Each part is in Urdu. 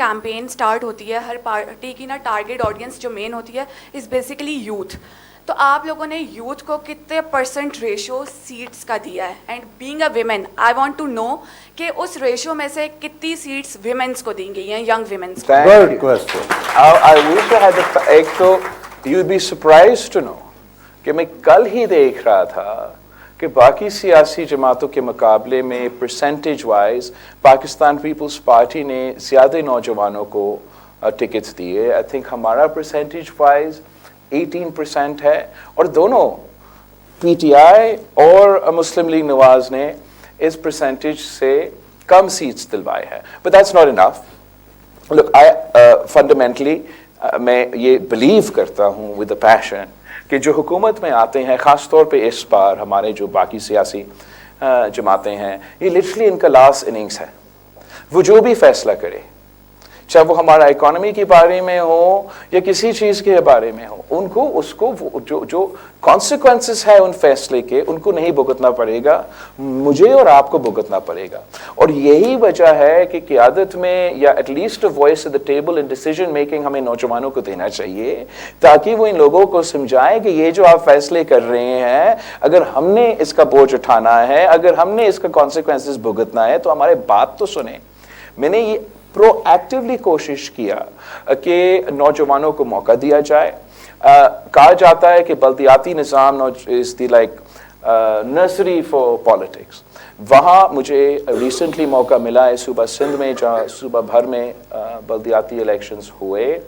کیمپین اسٹارٹ ہوتی ہے, ہر پارٹی کی نا ٹارگیٹ آڈینس جو مین ہوتی ہے از بیسیکلی یوتھ. تو آپ لوگوں نے یوتھ کو کتنے % ریشو سیٹس کا دیا ہے؟ And being a woman I want to know کہ اس ریشو میں سے کتنی سیٹس ویمنس کو دی گئی ہیں, ینگ ویمنس کو. Good question. I wish I had ایک تو you'd be surprised to know کہ میں کل ہی دیکھ رہا تھا کہ باقی سیاسی جماعتوں کے مقابلے میں پرسنٹیج وائز پاکستان پیپلز پارٹی نے زیادہ نوجوانوں کو ٹکٹس دیے. آئی تھنک ہمارا پرسنٹیج وائز 18% ہے, اور دونوں پی ٹی آئی اور مسلم لیگ نواز نے اس پرسنٹیج سے کم سیٹس دلوائے ہیں. But that's not enough. Look fundamentally میں یہ بلیو کرتا ہوں ود اے پیشن کہ جو حکومت میں آتے ہیں, خاص طور پہ اس بار ہمارے جو باقی سیاسی جماعتیں ہیں, یہ لٹرلی ان کا لاسٹ اننگس ہے. وہ جو بھی فیصلہ کرے, چاہے وہ ہمارا اکانومی کے بارے میں ہو یا کسی چیز کے بارے میں ہو, ان کو اس کو جو کانسیکوینسز ہے ان فیصلے کے, ان کو نہیں بھگتنا پڑے گا, مجھے اور آپ کو بھگتنا پڑے گا. اور یہی وجہ ہے کہ قیادت میں یا at least voice at the table in decision making ہمیں نوجوانوں کو دینا چاہیے, تاکہ وہ ان لوگوں کو سمجھائیں کہ یہ جو آپ فیصلے کر رہے ہیں, اگر ہم نے اس کا بوجھ اٹھانا ہے, اگر ہم نے اس کا کانسیکوینسز بھگتنا ہے, تو ہمارے بات تو سنیں. میں نے یہ پرو ایکٹیولی کوشش کیا کہ نوجوانوں کو موقع دیا جائے. کہا جاتا ہے کہ بلدیاتی نظام از دی لائک نرسری فار پالیٹکس. وہاں مجھے ریسنٹلی موقع ملا ہے صوبہ سندھ میں, جہاں صوبہ بھر میں بلدیاتی الیکشنز ہوئے,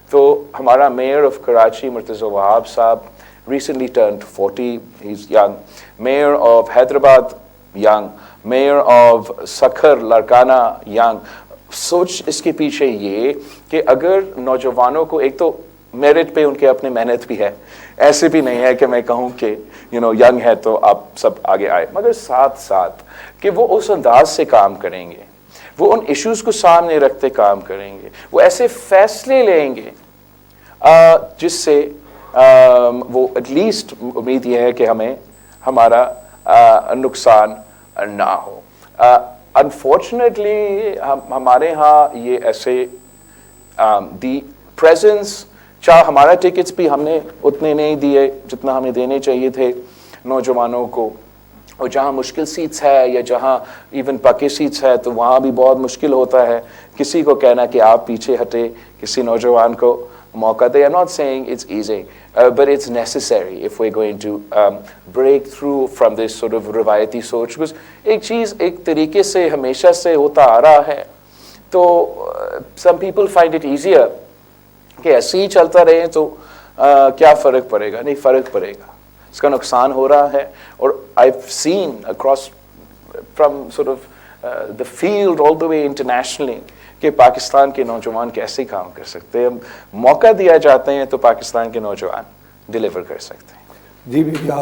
تو ہمارا میئر آف کراچی مرتضی وہاب صاحب recently turned 40, he is young. Mayor of Hyderabad young, mayor of Sukkur Larkana young. سوچ اس کے پیچھے یہ کہ اگر نوجوانوں کو, ایک تو میرٹ پہ ان کے اپنے محنت بھی ہے, ایسے بھی نہیں ہے کہ میں کہوں کہ ینگ ہے تو آپ سب آگے آئے, مگر ساتھ ساتھ کہ وہ اس انداز سے کام کریں گے, وہ ان ایشوز کو سامنے رکھتے کام کریں گے, وہ ایسے فیصلے لیں گے جس سے وہ ایٹ لیسٹ امید یہ ہے کہ ہمیں ہمارا نقصان نہ ہو. انفارچونیٹلی ہمارے ہاں یہ ایسے دی پریزنس, چاہے ہمارا ٹکٹس بھی ہم نے اتنے نہیں دیے جتنا ہمیں دینے چاہیے تھے نوجوانوں کو, اور جہاں مشکل سیٹس ہے یا جہاں ایون پکے سیٹس ہے تو وہاں بھی بہت مشکل ہوتا ہے کسی کو کہنا کہ آپ پیچھے ہٹے, کسی نوجوان کو موقع دے. I'm not saying it's easy, but it's necessary if we're going to break through from this sort of روایتی سوچ. because ایک چیز ایک طریقے سے ہمیشہ سے ہوتا آ رہا ہے, تو some people find it easier کہ ایسے ہی چلتا رہے تو کیا فرق پڑے گا. نہیں, فرق پڑے گا, اس کا نقصان ہو رہا ہے. اور I've seen across from sort of the field all the way internationally کہ پاکستان کے نوجوان کیسے کام کر سکتے ہیں. موقع دیا جاتے ہیں تو پاکستان کے نوجوان ڈیلیور کر سکتے ہیں. جی بھی آپ